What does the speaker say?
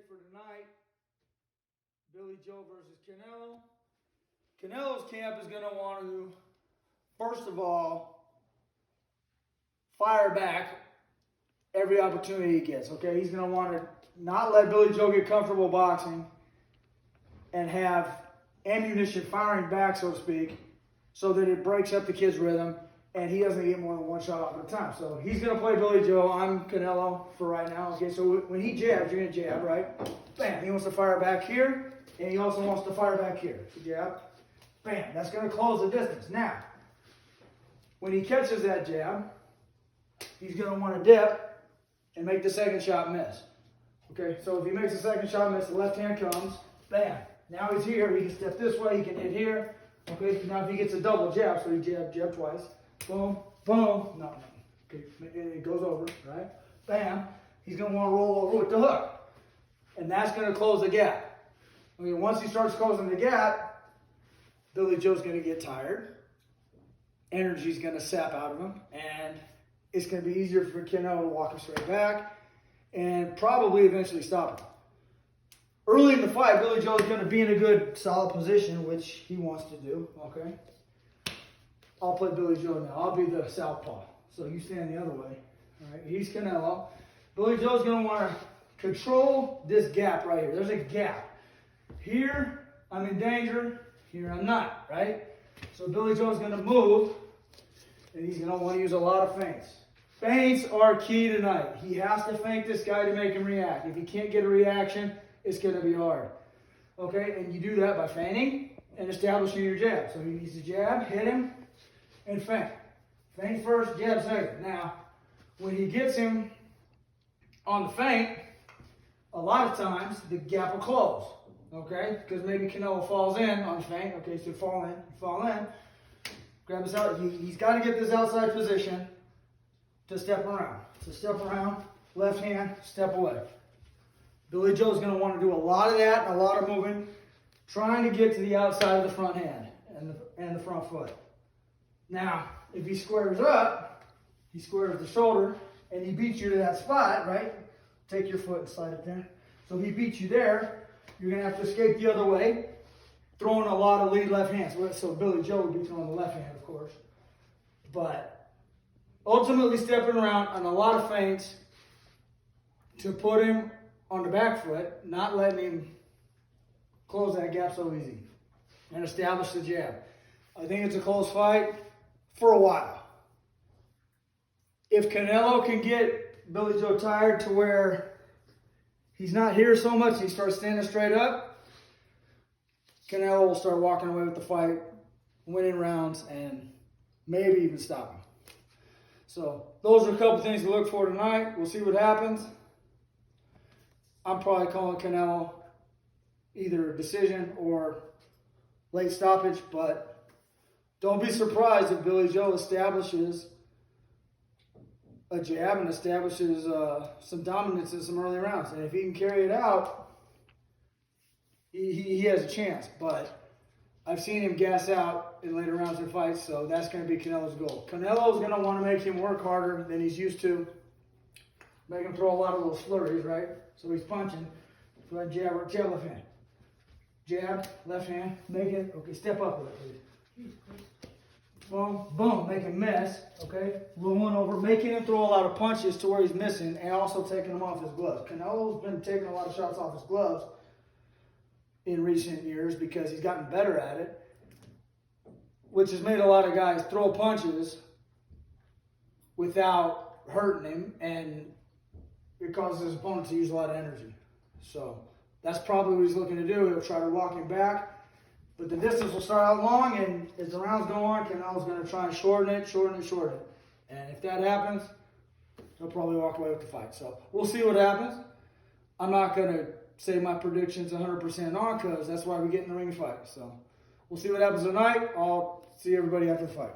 for tonight. Billy Joe versus Canelo. Canelo's camp is going to want to, first of all, fire back every opportunity he gets, okay? He's going to want to not let Billy Joe get comfortable boxing and have ammunition firing back, so to speak, so that it breaks up the kid's rhythm and he doesn't get more than one shot off at a time. So he's going to play Billy Joe. I'm Canelo for right now. Okay, so when he jabs, you're going to jab, right? Bam. He wants to fire back here, and he also wants to fire back here. So jab. Bam. That's going to close the distance. Now, when he catches that jab, he's going to want to dip and make the second shot miss. Okay, so if he makes the second shot miss, the left hand comes. Bam. Now he's here. He can step this way. He can hit here. Okay, now if he gets a double jab, so he jab twice. Boom, boom. No. Okay, it goes over, right? Bam. He's going to want to roll over with the hook. And that's going to close the gap. I mean, once he starts closing the gap, Billy Joe's going to get tired. Energy's going to sap out of him. And it's going to be easier for Canelo to walk him straight back and probably eventually stop him. Early in the fight, Billy Joe's going to be in a good, solid position, which he wants to do, okay? I'll play Billy Joe now. I'll be the southpaw. So you stand the other way. All right, he's Canelo. Billy Joe's going to want to control this gap right here. There's a gap. Here, I'm in danger. Here, I'm not, right? So Billy Joe's going to move, and he's going to want to use a lot of feints. Feints are key tonight. He has to feint this guy to make him react. If he can't get a reaction, it's going to be hard. Okay, and you do that by feinting and establishing your jab. So he needs to jab, hit him, and feint. Feint first, jab second. Now, when he gets him on the feint, a lot of times the gap will close. Okay, because maybe Canelo falls in on the feint. Okay, so fall in, grab his out. He's got to get this outside position to step around. So step around, left hand, step away. Billy Joe's going to want to do a lot of that, a lot of moving, trying to get to the outside of the front hand and the front foot. Now, if he squares up, he squares the shoulder, and he beats you to that spot, right? Take your foot and slide it there. So if he beats you there, you're going to have to escape the other way, throwing a lot of lead left hands. So Billy Joe would be throwing the left hand, of course. But ultimately stepping around on a lot of feints to put him on the back foot, not letting him close that gap so easy and establish the jab. I think it's a close fight for a while. If Canelo can get Billy Joe tired to where he's not here so much, he starts standing straight up, Canelo will start walking away with the fight, winning rounds, and maybe even stop him. So those are a couple things to look for tonight. We'll see what happens. I'm probably calling Canelo either a decision or late stoppage, but don't be surprised if Billy Joe establishes a jab and establishes some dominance in some early rounds. And if he can carry it out, he has a chance. But I've seen him gas out in later rounds of fights, so that's going to be Canelo's goal. Canelo's going to want to make him work harder than he's used to. Make him throw a lot of those flurries, right? So he's punching. So I jab left hand. Jab, left hand, make it, okay, step up with it, please. Boom, boom, make him miss, okay? Rolling over, making him throw a lot of punches to where he's missing and also taking him off his gloves. Canelo's been taking a lot of shots off his gloves in recent years because he's gotten better at it, which has made a lot of guys throw punches without hurting him, and it causes his opponent to use a lot of energy. So that's probably what he's looking to do. He'll try to walk him back. But the distance will start out long, and as the rounds go on, Canelo's going to try and shorten it. And if that happens, he'll probably walk away with the fight. So we'll see what happens. I'm not going to say my prediction's 100% on because that's why we get in the ring fight. So we'll see what happens tonight. I'll see everybody after the fight.